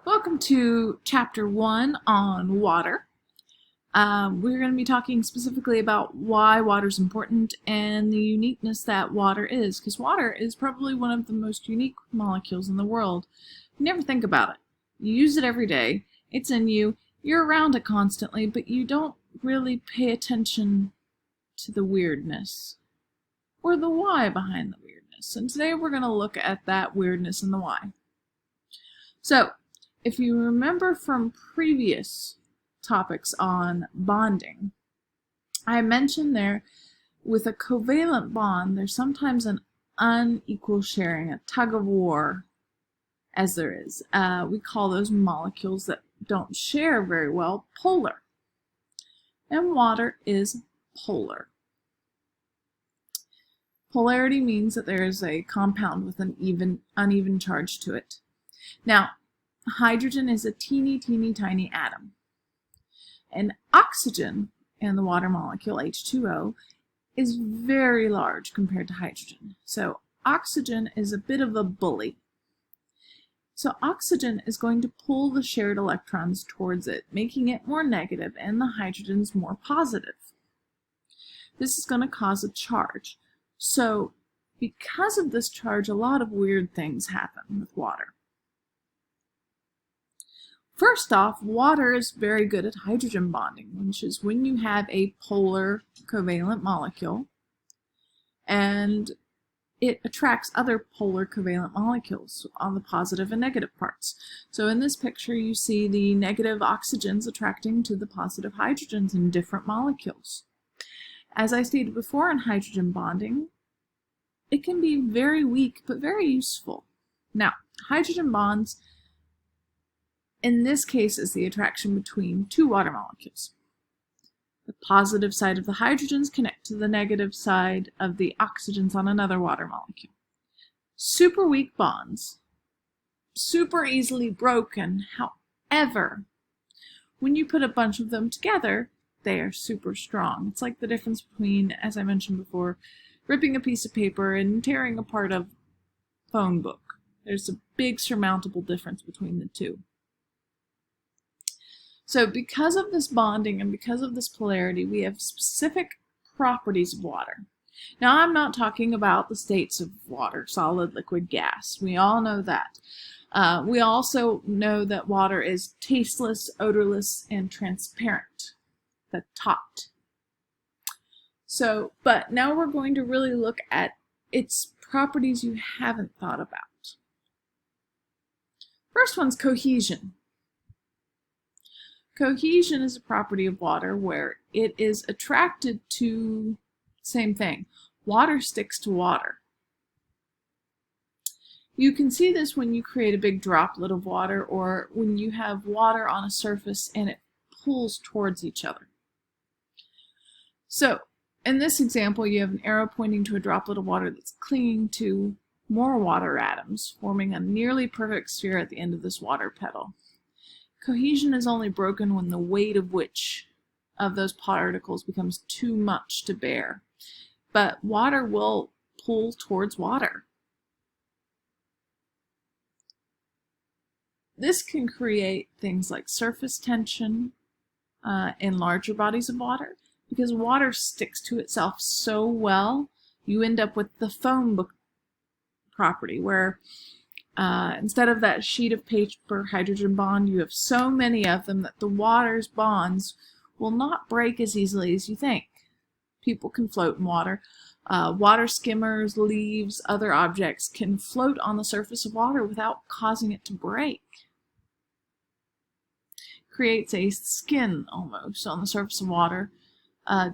Welcome to Chapter 1 on water. We're going to be talking specifically about why water is important and the uniqueness that water is, because water is probably one of the most unique molecules in the world. You never think about it. You use it every day. It's in you. You're around it constantly, but you don't really pay attention to the weirdness or the why behind the weirdness. And today we're going to look at that weirdness and the why. So, if you remember from previous topics on bonding, I mentioned there with a covalent bond, there's sometimes an unequal sharing, a tug of war, as there is. We call those molecules that don't share very well polar. And water is polar. Polarity means that there is a compound with an uneven charge to it. Now, hydrogen is a teeny tiny atom. And oxygen in the water molecule, H2O, is very large compared to hydrogen. So oxygen is a bit of a bully. So oxygen is going to pull the shared electrons towards it, making it more negative and the hydrogens more positive. This is going to cause a charge. So because of this charge, a lot of weird things happen with water. First off, water is very good at hydrogen bonding, which is when you have a polar covalent molecule and it attracts other polar covalent molecules on the positive and negative parts. So in this picture you see the negative oxygens attracting to the positive hydrogens in different molecules. As I stated before in hydrogen bonding, it can be very weak but very useful. Now, hydrogen bonds in this case is the attraction between two water molecules. The positive side of the hydrogens connect to the negative side of the oxygens on another water molecule. Super weak bonds, super easily broken. However, when you put a bunch of them together, they are super strong. It's like the difference between, as I mentioned before, ripping a piece of paper and tearing apart a phone book. There's a big surmountable difference between the two. So because of this bonding and because of this polarity, we have specific properties of water. Now, I'm not talking about the states of water, solid, liquid, gas. We all know that. We also know that water is tasteless, odorless, and transparent. The tot. So, but now we're going to really look at its properties you haven't thought about. First one's cohesion. Cohesion is a property of water where it is attracted to, same thing, water sticks to water. You can see this when you create a big droplet of water or when you have water on a surface and it pulls towards each other. So, in this example, you have an arrow pointing to a droplet of water that's clinging to more water atoms, forming a nearly perfect sphere at the end of this water petal. Cohesion is only broken when the weight of which of those particles becomes too much to bear. But water will pull towards water. This can create things like surface tension in larger bodies of water. Because water sticks to itself so well, you end up with the phone book property where instead of that sheet of paper hydrogen bond, you have so many of them that the water's bonds will not break as easily as you think. People can float in water. Water skimmers, leaves, other objects can float on the surface of water without causing it to break. Creates a skin almost on the surface of water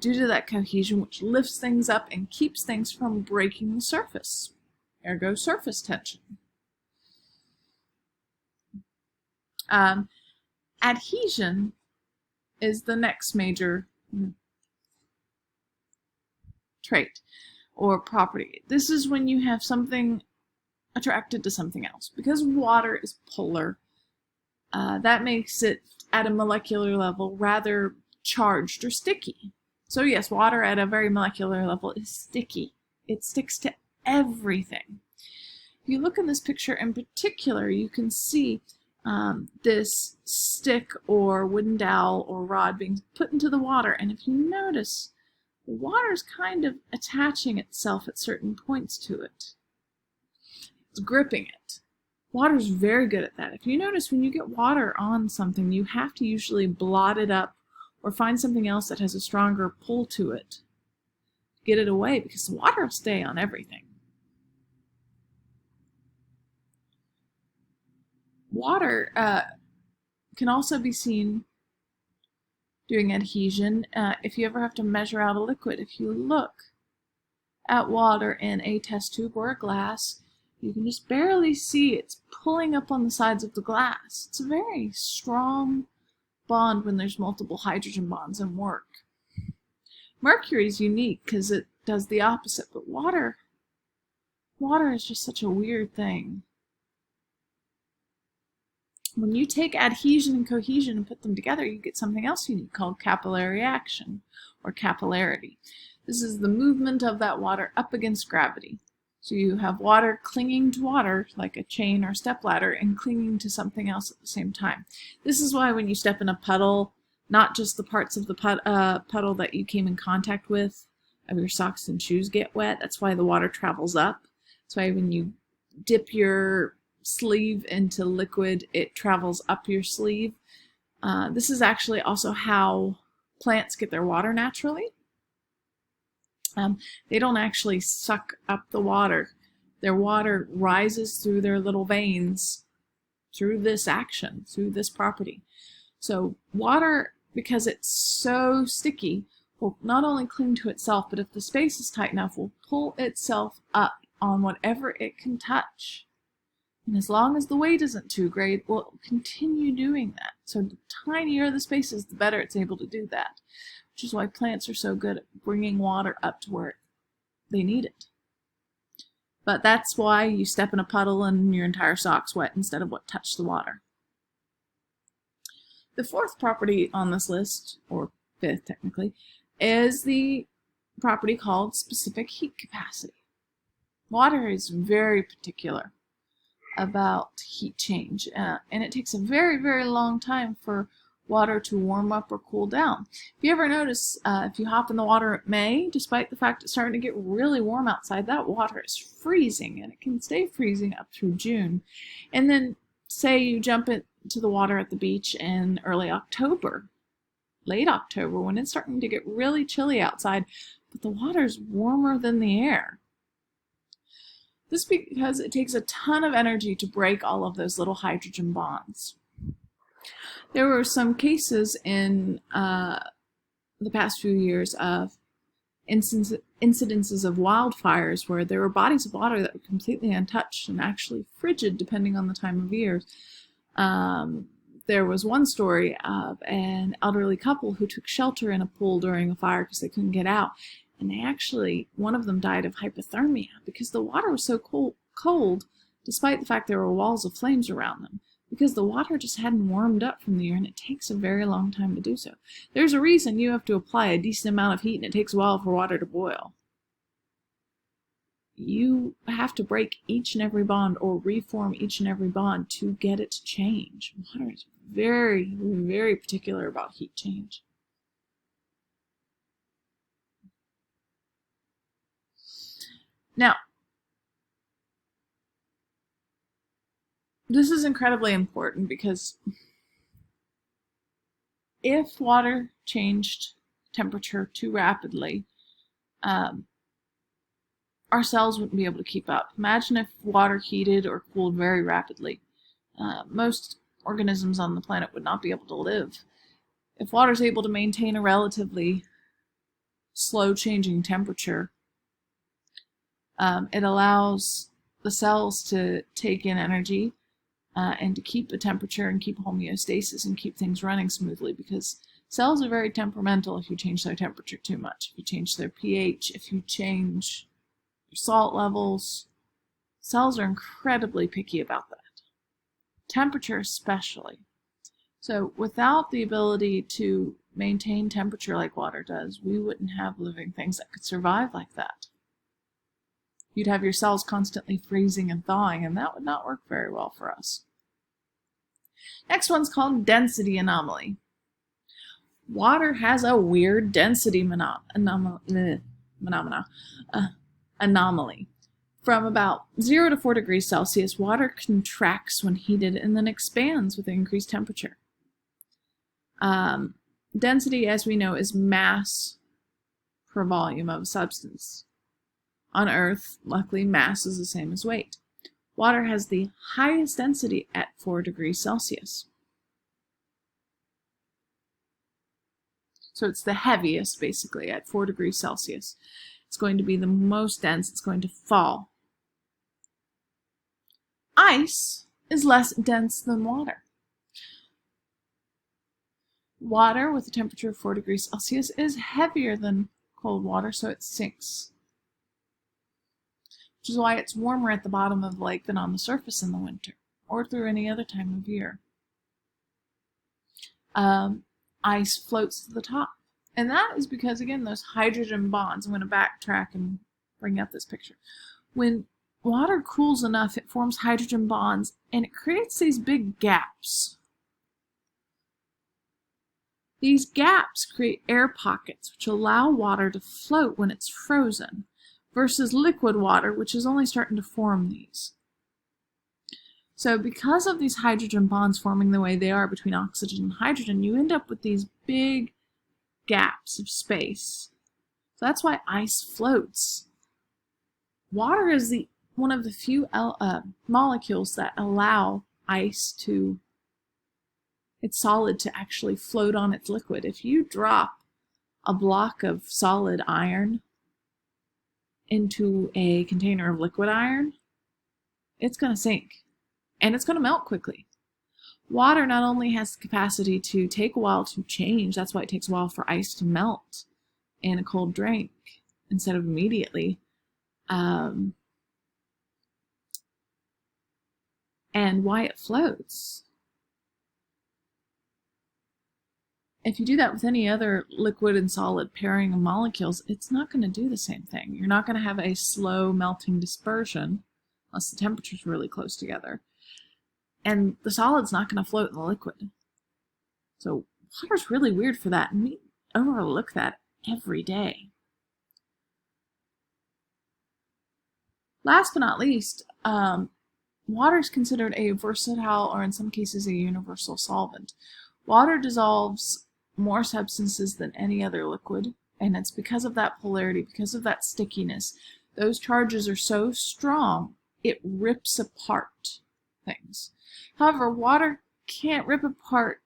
due to that cohesion, which lifts things up and keeps things from breaking the surface. Ergo, surface tension. Adhesion is the next major trait or property. This is when you have something attracted to something else. Because water is polar, that makes it at a molecular level rather charged or sticky. So yes, water at a very molecular level is sticky. It sticks to everything. If you look in this picture in particular, you can see this stick or wooden dowel or rod being put into the water. And if you notice, the water's kind of attaching itself at certain points to it. It's gripping it. Water's very good at that. If you notice, when you get water on something, you have to usually blot it up or find something else that has a stronger pull to it to get it away, because the water will stay on everything. Water can also be seen doing adhesion. If you ever have to measure out a liquid, if you look at water in a test tube or a glass, you can just barely see it's pulling up on the sides of the glass. It's a very strong bond when there's multiple hydrogen bonds in work. Mercury is unique because it does the opposite, but water is just such a weird thing. When you take adhesion and cohesion and put them together, you get something else unique called capillary action, or capillarity. This is the movement of that water up against gravity. So you have water clinging to water, like a chain or stepladder, and clinging to something else at the same time. This is why when you step in a puddle, not just the parts of the puddle that you came in contact with of your socks and shoes get wet. That's why the water travels up. That's why when you dip your sleeve into liquid, it travels up your sleeve. This is actually also how plants get their water naturally. They don't actually suck up the water. Their water rises through their little veins through this action, through this property. So water, because it's so sticky, will not only cling to itself, but if the space is tight enough, will pull itself up on whatever it can touch. And as long as the weight isn't too great, it will continue doing that. So the tinier the spaces, the better it's able to do that, which is why plants are so good at bringing water up to where they need it. But that's why you step in a puddle and your entire sock's wet instead of what touched the water. The fourth property on this list, or fifth technically, is the property called specific heat capacity. Water is very particular about heat change, and it takes a very, very long time for water to warm up or cool down. If you ever notice, if you hop in the water at May, despite the fact it's starting to get really warm outside, that water is freezing, and it can stay freezing up through June. And then say you jump into the water at the beach in early October, late October, when it's starting to get really chilly outside, but the water's warmer than the air. This is because it takes a ton of energy to break all of those little hydrogen bonds. There were some cases in the past few years of incidences of wildfires where there were bodies of water that were completely untouched and actually frigid depending on the time of year. There was one story of an elderly couple who took shelter in a pool during a fire because they couldn't get out. And they actually, one of them died of hypothermia because the water was so cold, despite the fact there were walls of flames around them, because the water just hadn't warmed up from the air, and it takes a very long time to do so. There's a reason you have to apply a decent amount of heat, and it takes a while for water to boil. You have to break each and every bond or reform each and every bond to get it to change. Water is very, very particular about heat change. Now, this is incredibly important because if water changed temperature too rapidly, our cells wouldn't be able to keep up. Imagine if water heated or cooled very rapidly. Most organisms on the planet would not be able to live. If water is able to maintain a relatively slow changing temperature, it allows the cells to take in energy and to keep the temperature and keep homeostasis and keep things running smoothly, because cells are very temperamental if you change their temperature too much, if you change their pH, if you change your salt levels. Cells are incredibly picky about that. Temperature especially. So without the ability to maintain temperature like water does, we wouldn't have living things that could survive like that. You'd have your cells constantly freezing and thawing, and that would not work very well for us. Next one's called density anomaly. Water has a weird density anomaly. From about 0 to 4 degrees Celsius, water contracts when heated and then expands with increased temperature. Density, as we know, is mass per volume of a substance. On Earth, luckily, mass is the same as weight. Water has the highest density at 4 degrees Celsius. So it's the heaviest, basically, at 4 degrees Celsius. It's going to be the most dense. It's going to fall. Ice is less dense than water. Water with a temperature of 4 degrees Celsius is heavier than cold water, so it sinks. Which is why it's warmer at the bottom of the lake than on the surface in the winter, or through any other time of year. Ice floats to the top. And that is because, again, those hydrogen bonds, I'm going to backtrack and bring up this picture. When water cools enough, it forms hydrogen bonds, and it creates these big gaps. These gaps create air pockets, which allow water to float when it's frozen, versus liquid water, which is only starting to form these. So because of these hydrogen bonds forming the way they are between oxygen and hydrogen, you end up with these big gaps of space. So that's why ice floats. Water is one of the few molecules that allow its solid to actually float on its liquid. If you drop a block of solid iron into a container of liquid iron, it's going to sink. And it's going to melt quickly. Water not only has the capacity to take a while to change, that's why it takes a while for ice to melt in a cold drink instead of immediately. And why it floats. If you do that with any other liquid and solid pairing of molecules, it's not going to do the same thing. You're not going to have a slow melting dispersion unless the temperature's really close together. And the solid's not going to float in the liquid. So water's really weird for that, and we overlook that every day. Last but not least, water is considered a versatile, or in some cases a universal solvent. Water dissolves more substances than any other liquid, and it's because of that polarity, because of that stickiness. Those charges are so strong, it rips apart things. However, water can't rip apart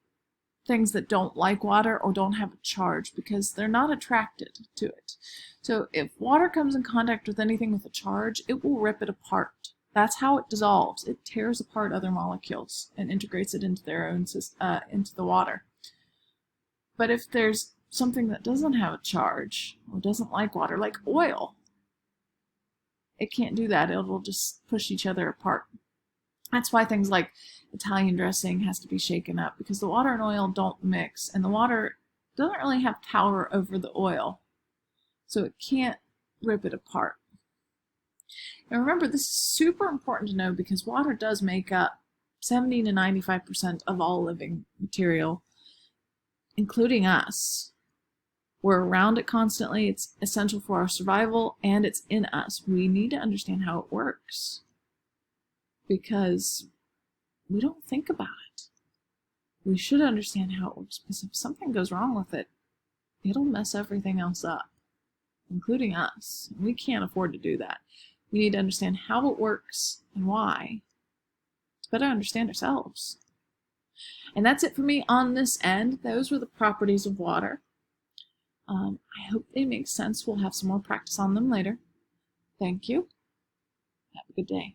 things that don't like water or don't have a charge because they're not attracted to it. So if water comes in contact with anything with a charge, it will rip it apart. That's how it dissolves. It tears apart other molecules and integrates it into their own into the water. But if there's something that doesn't have a charge or doesn't like water, like oil, it can't do that. It'll just push each other apart. That's why things like Italian dressing has to be shaken up, because the water and oil don't mix, and the water doesn't really have power over the oil, so it can't rip it apart. And remember, this is super important to know because water does make up 70 to 95% of all living material, including us. We're around it constantly. It's essential for our survival, and it's in us. We need to understand how it works because we don't think about it. We should understand how it works, because if something goes wrong with it, it'll mess everything else up, including us. We can't afford to do that. We need to understand how it works and why to better understand ourselves. And that's it for me on this end. Those were the properties of water. I hope they make sense. We'll have some more practice on them later. Thank you. Have a good day.